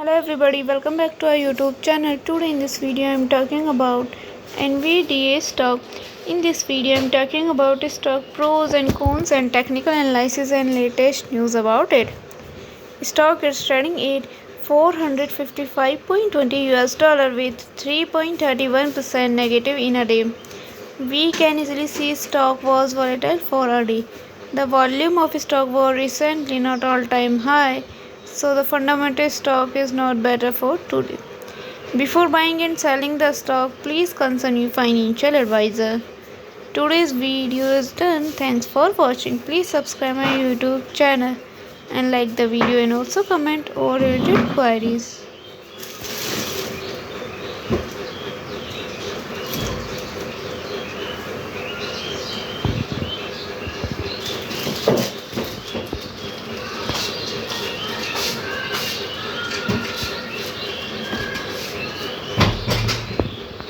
Hello everybody, welcome back to our YouTube channel. Today in this video I am talking about NVDA stock. In this video I am talking about stock pros and cons and technical analysis and latest news about it. Stock is trading at 455.20 US dollar with 3.31% negative in a day. We can easily see stock was volatile for a day. The volume of stock was recently not all-time high, so the fundamental stock is not better for today. Before buying and selling the stock, please consult your financial advisor. Today's video is done. Thanks for watching. Please subscribe my YouTube channel and like the video and also comment all related queries.